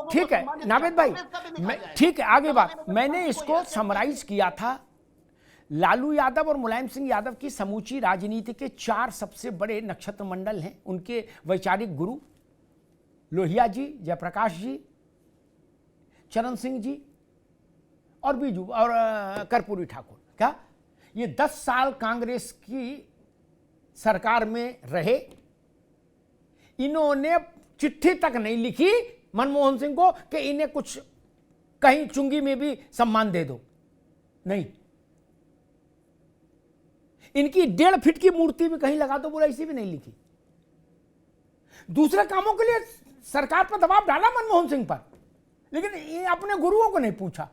लोगों ठीक को है सम्मानित नावेद किया, भाई, कांग्रेस का भी लिखा जाएगा। ठीक है आगे बात। तो मैंने कोई इसको ऐसे समराइज किया था। लालू यादव और मुलायम सिंह यादव की समूची राजनीति के 4 सबसे बड़े नक्षत्र मंडल हैं। उनके वैचारिक गुरु लोहिया जी, जयप्रकाश जी, चरण सिंह जी और बीजू और कर्पूरी ठाकुर। क्या ये 10 साल कांग्रेस की सरकार में रहे? इन्होंने चिट्ठी तक नहीं लिखी मनमोहन सिंह को कि इन्हें कुछ कहीं चुंगी में भी सम्मान दे दो, नहीं। इनकी 1.5 फीट की मूर्ति भी कहीं लगा दो बोला, इसी भी नहीं लिखी। दूसरे कामों के लिए सरकार पर दबाव डाला मनमोहन सिंह पर, लेकिन ये अपने गुरुओं को नहीं पूछा।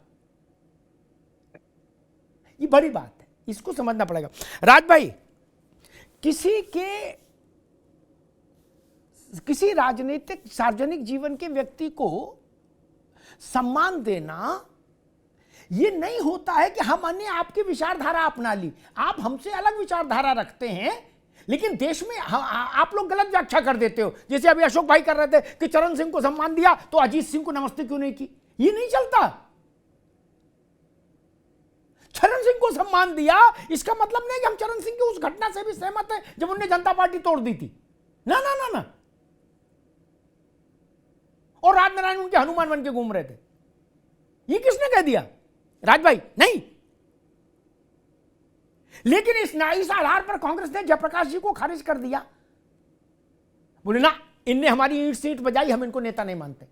ये बड़ी बात है, इसको समझना पड़ेगा। राज भाई, किसी राजनीतिक सार्वजनिक जीवन के व्यक्ति को सम्मान देना ये नहीं होता है कि हमने आपकी विचारधारा अपना ली, आप हमसे अलग विचारधारा रखते हैं, लेकिन देश में आप लोग गलत व्याख्या कर देते हो। जैसे अभी अशोक भाई कर रहे थे कि चरण सिंह को सम्मान दिया तो अजीत सिंह को नमस्ते क्यों नहीं की। ये नहीं चलता। चरण सिंह को सम्मान दिया इसका मतलब नहीं कि हम चरण सिंह की उस घटना से भी सहमत हैं जब उन्होंने जनता पार्टी तोड़ दी थी। ना ना ना ना। और राजनारायण उनके हनुमान बन के घूम रहे थे, ये किसने कह दिया? राज भाई नहीं। लेकिन इस आधार पर कांग्रेस ने जयप्रकाश जी को खारिज कर दिया, बोले ना इनने हमारी ईंट सीट बजाई, हम इनको नेता नहीं मानते।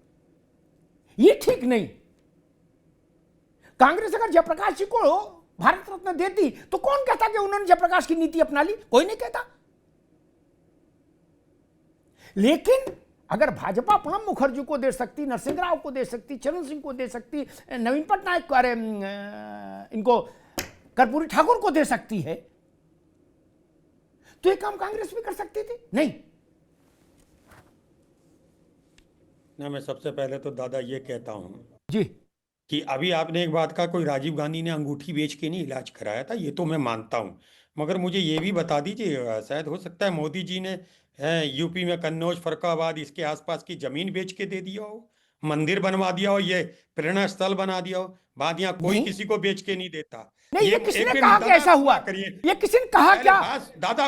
ये ठीक नहीं। कांग्रेस अगर जयप्रकाश जी को भारत रत्न देती तो कौन कहता कि उन्होंने जयप्रकाश की नीति अपना ली? कोई नहीं कहता। लेकिन अगर भाजपा प्रणब मुखर्जी को दे सकती, नरसिंह राव को दे सकती, चरण सिंह को दे सकती, नवीन पटनायक को, अरे इनको कर्पूरी ठाकुर को दे सकती है, तो ये काम कांग्रेस भी कर सकती थी। नहीं ना, मैं सबसे पहले तो दादा ये कहता हूं जी कि अभी आपने एक बात कहा, कोई राजीव गांधी ने अंगूठी बेच के नहीं इलाज कराया था, ये तो मैं मानता हूं। मगर मुझे ये भी बता दीजिए, शायद हो सकता है मोदी जी ने यूपी में कन्नौज, फर्रुखाबाद, इसके आसपास की जमीन बेच के दे दिया हो, मंदिर बनवा दिया हो, ये प्रेरणा स्थल बना दिया हो। बात यहाँ कोई नहीं। किसी को बेच के नहीं देता। नहीं, ये एक किसने मिनट कहा कि दादा, ऐसा हुआ? करिए। ये किसी ने कहा पहले क्या? दादा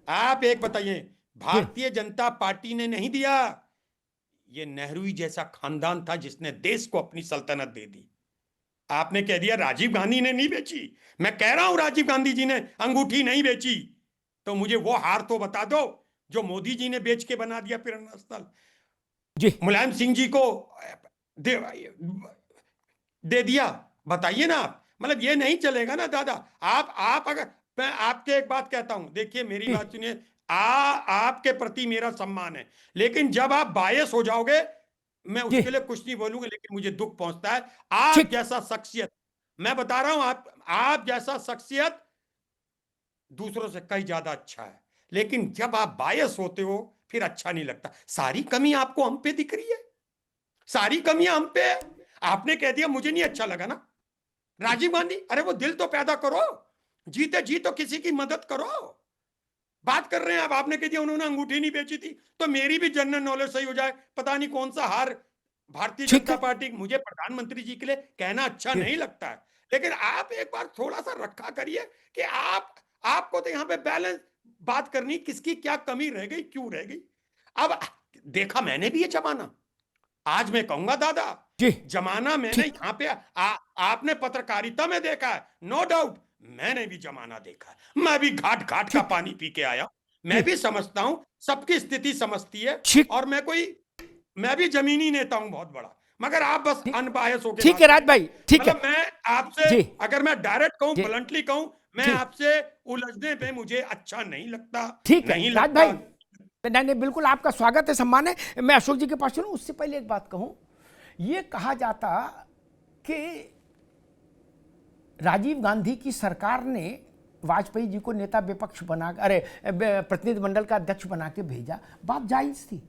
आप एक बताइए, भारतीय जनता पार्टी ने नहीं दिया, ये नेहरू जैसा खानदान था जिसने देश को अपनी सल्तनत दे दी। आपने कह दिया राजीव गांधी ने नहीं बेची। मैं कह रहा हूं राजीव गांधी जी ने अंगूठी नहीं बेची, तो मुझे वो हार तो बता दो जो मोदी जी ने बेच के बना दिया प्रेरणा स्थल। जी मुलायम सिंह जी को दे दिया, बताइए ना आप। मतलब ये नहीं चलेगा ना दादा। आप अगर, मैं आपके एक बात कहता हूं, देखिए मेरी बात सुनिए, आपके प्रति मेरा सम्मान है, लेकिन जब आप बायस हो जाओगे, मैं उसके लिए कुछ नहीं बोलूंगा, लेकिन मुझे दुख पहुंचता है। आप जैसा शख्सियत, मैं बता रहा हूं, आप जैसा शख्सियत दूसरों से कहीं ज्यादा अच्छा है, लेकिन जब आप बायस होते हो फिर अच्छा नहीं लगता। सारी कमी आपको हम पे दिख रही है, सारी कमियां हम पे है। आपने कह दिया मुझे नहीं अच्छा लगा ना राजीव गांधी, अरे वो दिल तो पैदा करो, जीते जी तो किसी की मदद करो। बात कर रहे हैं आप, आपने कह दिया उन्होंने अंगूठी नहीं बेची थी, तो मेरी भी जनरल नॉलेज सही हो जाए। पता नहीं कौन सा हार भारतीय जनता पार्टी, मुझे प्रधानमंत्री जी के लिए कहना अच्छा नहीं लगता है, लेकिन आप एक बार थोड़ा सा रखा करिए कि आपको तो यहाँ पे बैलेंस बात करनी, किसकी क्या कमी रह गई, क्यों रह गई। अब देखा मैंने भी ये जमाना, आज मैं कहूंगा दादा, जमाना मैंने यहाँ पे आपने पत्रकारिता में देखा है, नो डाउट मैंने भी जमाना देखा है। मैं भी घाट घाट का पानी पी के आया, मैं भी समझता हूं, सबकी स्थिति समझती है, और मैं भी जमीनी नेता हूं बहुत बड़ा, मगर आप बस अनबायस होकर। ठीक है राज भाई, ठीक है। मैं आपसे अगर मैं डायरेक्ट कहूं, ब्लंटली कहूं, मैं आपसे उलझने पे मुझे अच्छा नहीं लगता। ठीक है राज भाई, नहीं बिल्कुल आपका स्वागत है, सम्मान है। मैं अशोक जी के पास चलूं, उससे पहले एक बात कहूं। ये कहा जाता कि राजीव गांधी की सरकार ने वाजपेयी जी को नेता विपक्ष बना, अरे प्रतिनिधिमंडल का अध्यक्ष बना के भेजा, बात जायज थी।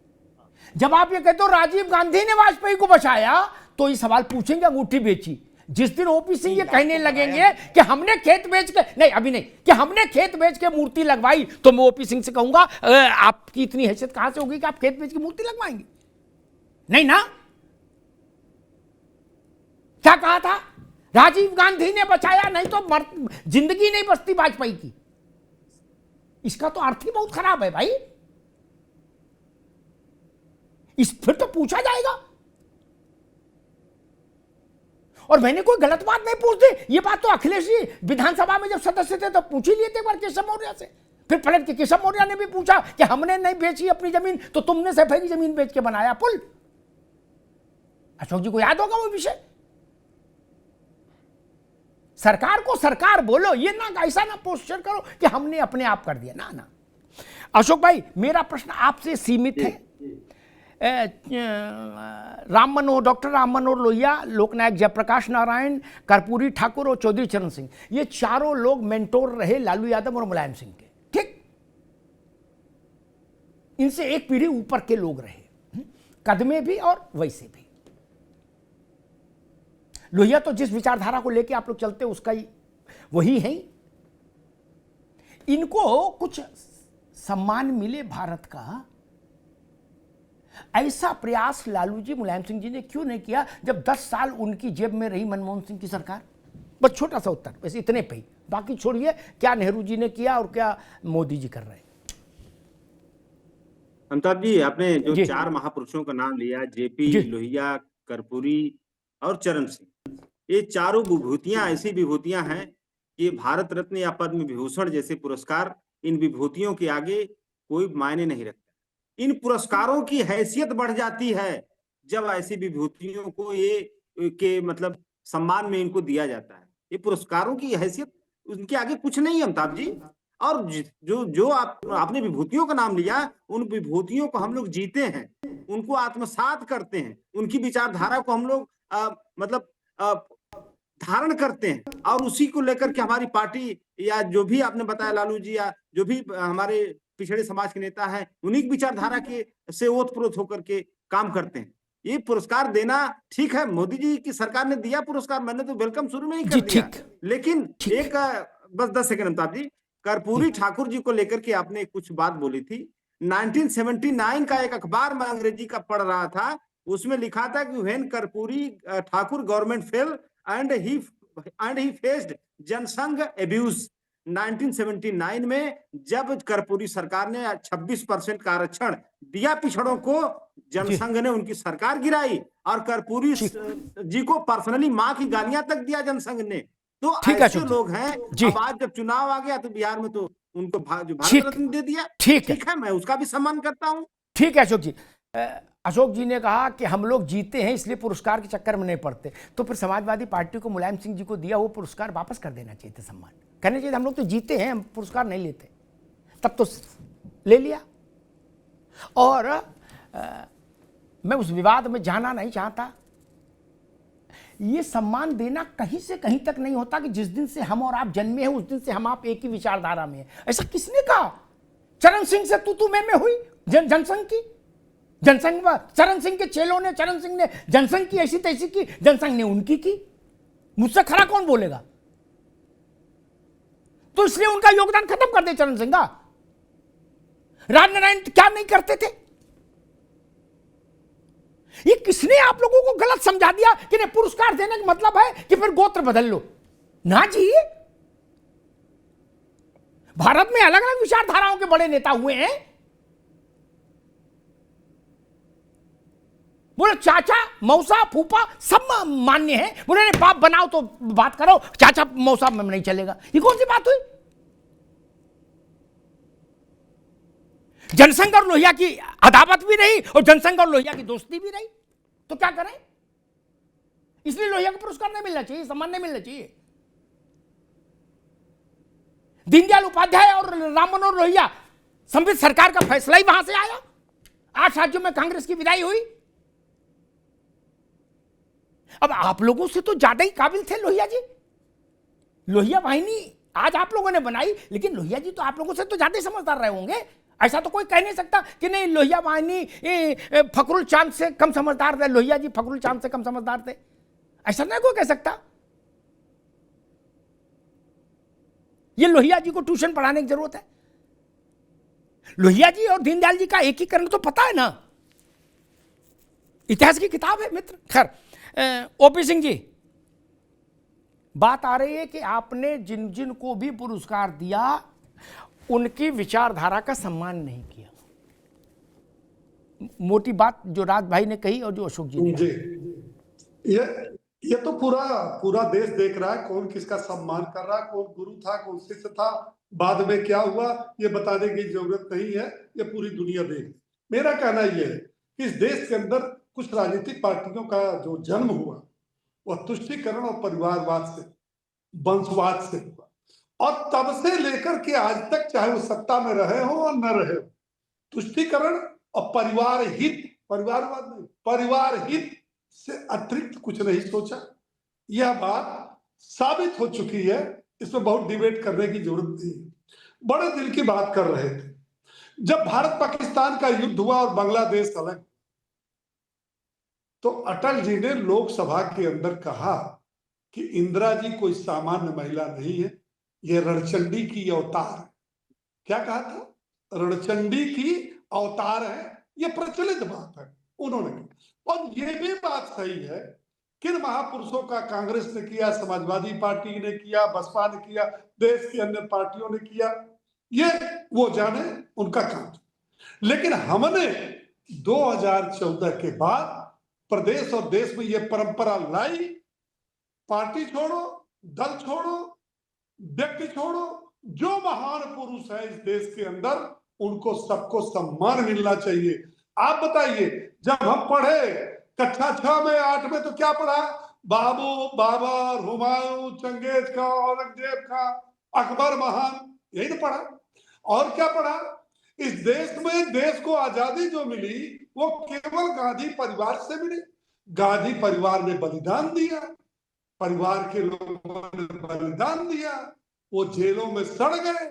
जब आप ये कहते हो राजीव गांधी ने वाजपेयी को बचाया, तो ये सवाल पूछेंगे अंगूठी बेची। जिस दिन ओपी सिंह ये कहने लगेंगे कि हमने खेत बेच के, नहीं अभी नहीं, कि हमने खेत बेच के मूर्ति लगवाई, तो मैं ओपी सिंह से कहूंगा आपकी इतनी हैसियत कहां से होगी कि आप खेत बेच के मूर्ति लगवाएंगे? नहीं ना? क्या कहा था? राजीव गांधी ने बचाया, नहीं तो जिंदगी नहीं बचती वाजपेयी की। इसका तो अर्थ ही बहुत खराब है भाई। फिर तो पूछा जाएगा। और मैंने कोई गलत बात नहीं पूछ दी। ये बात तो अखिलेश जी विधानसभा में जब सदस्य थे तो पूछ ही लिए थे एक बार केशव मौर्य से। फिर पलट के केशव मौर्य ने भी पूछा कि हमने नहीं बेची अपनी जमीन, तो तुमने सफेद जमीन बेच के बनाया पुल। अशोक जी को याद होगा वो विषय। सरकार को सरकार बोलो, ये ना ऐसा ना पोस्टर करो कि हमने अपने आप कर दिया। ना ना अशोक भाई, मेरा प्रश्न आपसे सीमित है। डॉक्टर राम मनोहर लोहिया, लोकनायक जयप्रकाश नारायण, कर्पूरी ठाकुर और चौधरी चरण सिंह, ये चारों लोग मेंटोर रहे लालू यादव और मुलायम सिंह के। ठीक, इनसे एक पीढ़ी ऊपर के लोग रहे, कद में भी और वैसे भी। लोहिया तो जिस विचारधारा को लेके आप लोग चलते उसका ही वही है। इनको कुछ सम्मान मिले भारत का, ऐसा प्रयास लालू जी मुलायम सिंह जी ने क्यों नहीं किया जब 10 साल उनकी जेब में रही मनमोहन सिंह की सरकार? बस छोटा सा उत्तर, वैसे इतने पे ही, बाकी छोड़िए क्या नेहरू जी ने किया और क्या मोदी जी कर रहे हैं। अमिताभ जी, आपने जो जी। 4 महापुरुषों का नाम लिया, जेपी, जी। लोहिया, कर्पूरी और चरण सिंह, ये चारों विभूतियां ऐसी विभूतियां हैं कि भारत रत्न या पद्म विभूषण जैसे पुरस्कार इन विभूतियों के आगे कोई मायने नहीं रखता। इन पुरस्कारों की हैसियत बढ़ जाती है जब ऐसी विभूतियों को ये के मतलब सम्मान में इनको दिया जाता है। ये पुरस्कारों की हैसियत उनके आगे कुछ नहीं है अमिताभ जी। और जो जो आपने विभूतियों का नाम लिया, उन विभूतियों को हम लोग जीते हैं, उनको आत्मसात करते हैं, उनकी विचारधारा को हम लोग मतलब धारण करते हैं, और उसी को लेकर के हमारी पार्टी या जो भी आपने बताया लालू जी या जो भी हमारे पिछड़े समाज के नेता हैं, उन्हीं की विचारधारा के से ओतप्रोत होकर के काम करते हैं। ये पुरस्कार देना ठीक है, मोदी जी की सरकार ने दिया पुरस्कार, मैंने तो वेलकम शुरू में ही कर दिया। लेकिन एक बस 10 सेकंड अमिताभ जी, कर्पूरी ठाकुर जी को लेकर के आपने कुछ बात बोली थी। 1979 का एक अखबार मैं अंग्रेजी का पढ़ रहा था, उसमें लिखा था कि when Karpoori Thakur government fail and he faced Jan Sangh abuse. 1979 में जब कर्पूरी सरकार ने 26% का आरक्षण दिया पिछड़ों को, जनसंघ ने उनकी सरकार गिराई और कर्पूरी जी को पर्सनली मां की गालियां तक दिया जनसंघ ने। तो ऐसे लोग हैं। अब आज जब चुनाव आ गया तो बिहार में तो उनको जो भारत रत्न दे दिया। ठीक है, मैं उसका भी सम्मान करता हूं। ठीक है अशोक जी। अशोक जी ने कहा कि हम लोग जीते हैं इसलिए पुरस्कार के चक्कर में नहीं पड़ते, तो फिर समाजवादी पार्टी को मुलायम सिंह जी को दिया वो पुरस्कार वापस कर देना चाहिए था। सम्मान कहना चाहिए हम लोग तो जीते हैं, हम पुरस्कार नहीं लेते, तब तो ले लिया। और मैं उस विवाद में जाना नहीं चाहता। ये सम्मान देना कहीं से कहीं तक नहीं होता कि जिस दिन से हम और आप जन्मे हैं उस दिन से हम आप एक ही विचारधारा में हैं। ऐसा किसने कहा? चरण सिंह से तू मैं हुई जनसंघ की। जनसंघ चरण सिंह के चेलों ने, चरण सिंह ने जनसंघ की ऐसी तैसी की, जनसंघ ने उनकी की। मुझसे खरा कौन बोलेगा? तो इसलिए उनका योगदान खत्म कर दे चरण सिंह का। राजनारायण क्या नहीं करते थे? ये किसने आप लोगों को गलत समझा दिया कि नहीं पुरस्कार देने का मतलब है कि फिर गोत्र बदल लो? ना जी, भारत में अलग अलग विचारधाराओं के बड़े नेता हुए हैं। बोले चाचा मौसा फूफा सब मान्य है, बोले नहीं बाप बनाओ तो बात करो, चाचा मौसा में नहीं चलेगा। ये कौन सी बात हुई? जनसंघ और लोहिया की अदावत भी रही और जनसंघ और लोहिया की दोस्ती भी रही, तो क्या करें? इसलिए लोहिया को पुरस्कार नहीं मिलना चाहिए, सम्मान नहीं मिलना चाहिए। दीनदयाल उपाध्याय और राम मनोहर लोहिया, संवित सरकार का फैसला ही वहां से आया। 8 राज्यों में कांग्रेस की विदाई हुई। अब आप लोगों से तो ज्यादा ही काबिल थे लोहिया जी। लोहिया वाहिनी आज आप लोगों ने बनाई, लेकिन लोहिया जी तो आप लोगों से तो ज्यादा ही समझदार रहे होंगे। ऐसा तो कोई कह नहीं सकता कि नहीं लोहिया वाहिनी फखरुल चांद से कम समझदार थे, लोहिया जी फखरुल चांद से कम समझदार थे, ऐसा नहीं कोई कह सकता। ये लोहिया जी को ट्यूशन पढ़ाने की जरूरत है। लोहिया जी और दीनदयाल जी का एकीकरण तो पता है ना, इतिहास की किताब है मित्र। खैर, ओपी सिंह जी, बात आ रही है कि आपने जिन जिन को भी पुरस्कार दिया उनकी विचारधारा का सम्मान नहीं किया। मोटी बात जो राज भाई ने कही और जो अशोक जी ने जी, ये तो पूरा पूरा देश देख रहा है कौन किसका सम्मान कर रहा है, कौन गुरु था, कौन शिष्य था, बाद में क्या हुआ ये बताने की जरूरत नहीं है, ये पूरी दुनिया देख। मेरा कहना ये है कि इस देश के अंदर कुछ राजनीतिक पार्टियों का जो जन्म हुआ वह तुष्टीकरण और परिवारवाद से, वंशवाद से हुआ, और तब से लेकर के आज तक, चाहे वो सत्ता में रहे हो और न रहे हो, तुष्टीकरण और परिवार हित, परिवारवाद नहीं, परिवार हित से अतिरिक्त कुछ नहीं सोचा। यह बात साबित हो चुकी है, इसमें बहुत डिबेट करने की जरूरत नहीं है। बड़े दिल की बात कर रहे थे। जब भारत पाकिस्तान का युद्ध हुआ और बांग्लादेश अलग, तो अटल जी ने लोकसभा के अंदर कहा कि इंदिरा जी कोई सामान्य महिला नहीं है, ये रणचंडी की अवतार है। क्या कहा था? रणचंडी की अवतार है, ये प्रचलित बात है उन्होंने कहा। और ये भी बात सही है, किन महापुरुषों का कांग्रेस ने किया, समाजवादी पार्टी ने किया, बसपा ने किया, देश की अन्य पार्टियों ने किया, ये वो जाने, उनका काम। लेकिन हमने 2014 के बाद प्रदेश और देश में ये परंपरा लाई, पार्टी छोड़ो, दल छोड़ो, व्यक्ति छोड़ो, जो महान पुरुष है इस देश के अंदर उनको सबको सम्मान मिलना चाहिए। आप बताइए, जब हम पढ़े कक्षा 6 में 8 में तो क्या पढ़ा? बाबू, बाबर, हुमायूं, चंगेज का, औरंगजेब का, अकबर महान, यही तो पढ़ा। और क्या पढ़ा? इस देश में देश को आजादी जो मिली वो केवल गांधी परिवार से मिली। गांधी परिवार ने बलिदान दिया, परिवार के लोगों ने बलिदान दिया, वो जेलों में सड़ गए,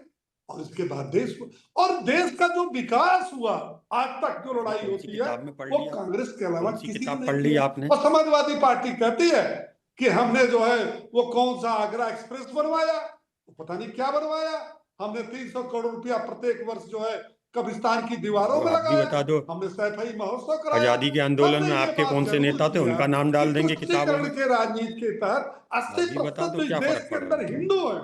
और इसके बाद देश और देश का जो विकास हुआ आज तक जो लड़ाई होती है वो कांग्रेस के अलावा किसी ने नहीं किया। और समाजवादी पार्टी कहती है कि हमने जो है वो कौन सा आगरा एक्सप्रेस बनवाया, तो पता नहीं क्या बनवाया, हमने 300 करोड़ रुपया प्रत्येक वर्ष जो है कब्रिस्तान की दीवारों में लगाया, बता दो, हमने सैफई महोत्सव कराया। आजादी के आंदोलन में आपके कौन से नेता थे, उनका नाम डाल देंगे किताबों में। के राजनीति के तहत 80% तो इस देश के अंदर हिंदू है,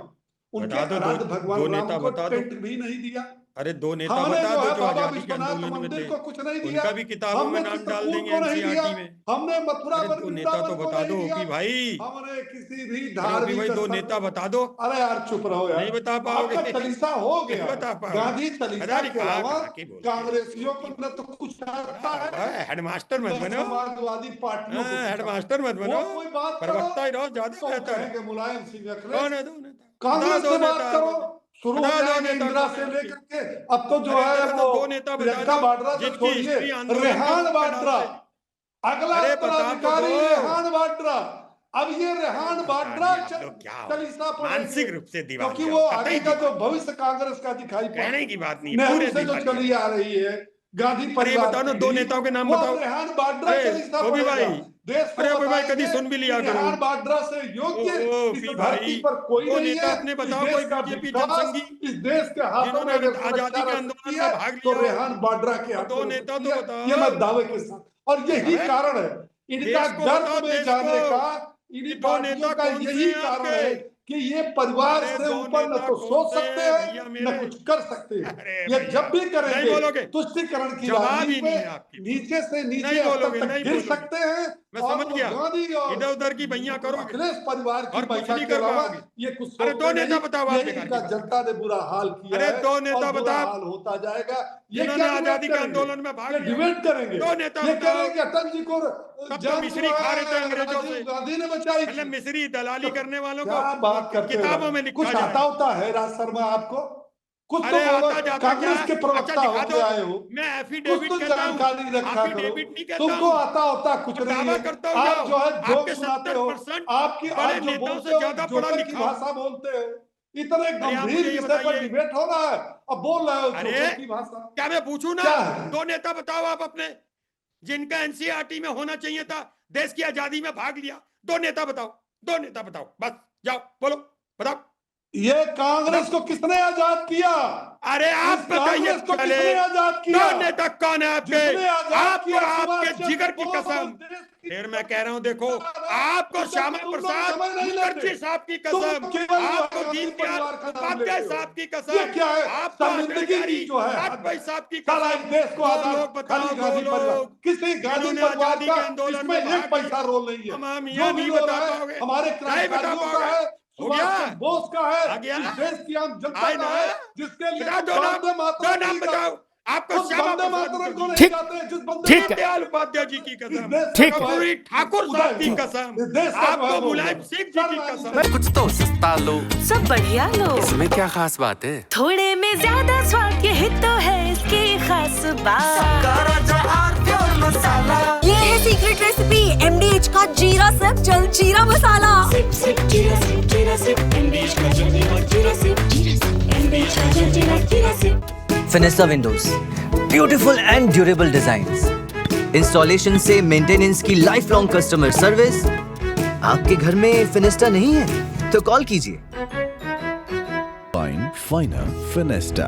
उनके आराध्य भगवान राम को टेंट भी नहीं दिया। अरे दो नेता बता दो जो आजादी के आंदोलन में थे, को कुछ नहीं दिया, उनका भी किताबों में नाम डाल देंगे एनसीईआरटी में। हमने मथुरा दो नेता तो बता दो ओपी भाई, हमने किसी भी धार्मिक भाई दो नेता बता दो। अरे यार चुप रहो यार, नहीं बता पाओगे, चालीसा हो गया, बता पाओगे गांधी चालीसा के अलावा कांग्रेसियों को न तो कुछ आता है। हेडमास्टर मत बनो, समाजवादी पार्टियों को हेडमास्टर मत बनो, कोई बात प्रवक्ता ही रहो, ज्यादा बेहतर है। मुलायम सिंह कौन है दो नेता? कांग्रेस से बात करो, शुरू हो जाएंगे इंदिरा से लेकर के, अब तो जो है वो प्रियंका वाड्रा से छोड़िए, रेहान वाड्रा अगला उत्तराधिकारी, रेहान वाड्रा। अब ये रेहान वाड्रा चालीसा मानसिक रूप से दीवार, क्योंकि वो आगे का जो भविष्य कांग्रेस का दिखाई कहने की बात नहीं, नेहरू से जो चली आ रही है, गांधी परिवार। बताओ ना, दो नेताओं के नाम बताओ। रेहान वाड्रा चालीसा पड़ेगा। देश को अरे भाई कभी सुन भी लिया करो, रेहान वाड्रा से योग्य इस धरती पर कोई नहीं है। अपने बताओ कोई बीजेपी जनसंघी इस देश के हाथों में अगर आजादी के आंदोलन में भाग तो लिया रेहान वाड्रा के दो नेता तो बताओ, ये मैं दावे के साथ। और यही कारण है इनका गर्भ में जाने का, इन पार्टियों का यही कारण है कि ये परिवार से ऊपर न तो सोच सकते हैं न कुछ कर सकते हैं। ये जब भी करेंगे तुष्टीकरण की राजनीति में नीचे से नीचे स्तर तक गिर सकते हैं। मैं समझ गया, इधर उधर की भैया करो, अखिलेश परिवार की और कुछ महिला नहीं के कर अलावा पाओगे। ये कुछ अरे दो नेता बताओ, आप इनका जनता ने बुरा हाल किया अरे है, दो नेता और बुरा बताओ, हाल होता जाएगा। ये जिन्होंने क्या आजादी के करेंगे? आंदोलन में भाग ये लिया, डिबेट करेंगे, दो नेता ये बताओ। करेंगे अटल जी को तो जान मिश्री खा रहे थे अंग्रेजों से, गांधी ने बचाई। मतलब मिश्री दलाली करने वालों क्या को बात करते किताबों में हो? लिखा कुछ आता होता है राज शर्मा आपको? कुछ तो अरे बोलो, आता जाता कांग्रेस क्या? के प्रवक्ता अच्छा, दिखा होके दो। आए हो, मैं कुछ एफिडेविट तो कहता हूं, जानकारी रखा करो। एफिडेविट नहीं कहता तुमको हूं, आता होता कुछ नहीं दावा है। करता हूं, आप जो है जोक आपके सुनाते हो, 70% आपकी बड़े आप जो नेताओं बोलते से हो ज्यादा पढ़ा जोकर की लिखा। भाषा बोलते हो। इतने आप गंभीर मुझे ये विषय पर बताइए, डिबेट हो रहा है, अब बोल रहे हो अरे जोकर की भाषा। क्या मैं पूछूं ना? क्या है? दो नेता बताओ आप अपने, जिनका एनसीईआरटी में होना चाहिए था, देश की आजादी में भाग लिया। दो नेता बताओ, दो नेता बताओ, बस जाओ बोलो, बताओ। ये कांग्रेस को किसने आजाद किया? अरे आप इस बताइए कांग्रेस को पहले किसने आजाद किया? कौन नेता कौन है आपके? जिसने आजाद आपको किया आपके सुभाष जिगर चंद्र की बोस कसम, और देश की फिर मैं कह रहा हूं देखो, आपको उसे श्यामा तुम लोग प्रसाद समझ नहीं मुखर्जी लेते। साहब की तुम कसम, केवल जो आपको है दीनदयाल परिवार का नाम उपाध्याय लेते हो। साहब की ये कसम, क्या है? आपको अटल शर्मिंदगी बिहारी की जो है वाजपेयी साहब की सारा कसम। इस देश को दो आजाद लोग बताओ, खाली दो गांधी परिवार, लोग किसी गांधी जिन्होंने परिवार आजादी का के आंदोलन इसमें में एक भाग पैसा लिया। रोल नहीं है। हम जो यहाँ भी नहीं रोल बता है पाओगे, हमारे नहीं बता क्रांतिकारियों का पाओगे। है, हो सुभाष गया? चंद्र बोस का है, आ गया? इस देश की आम जनता आए का ना? है, जिसके लिए बेटा तुम दो नाम, वंदे दो मातरम नाम नहीं बताओ। गाते। आपको उस श्यामा वंदे प्रसाद मातरम को मुखर्जी, नहीं ठीक। गाते जिस वंदे ठीक है। दीनदयाल उपाध्याय जी की इस कसम, देश ठीक का जो कर्पूरी है ठाकुर साहब की उदय, कसम, इस देश का जो है आपको वो मुलायम है। सिंह जी की कसम। कुछ तो सस्ता लो, सब बढ़िया लो, इसमें क्या खास बात है? थोड़े में ज्यादा स्वाद, यही तो है इसकी खास बात। ये है सीक्रेट रेसिपी MDH का जीरा सिप जल जीरा मसाला। सिप सिप जीरा सिप MDH का जल और जीरा सिप MDH का जल जीरा sip. Fenesta windows, beautiful and durable designs, installation से मेंटेनेंस की लाइफ लॉन्ग कस्टमर सर्विस। आपके घर में फिनिस्टा नहीं है तो कॉल कीजिए। Finer Finesta.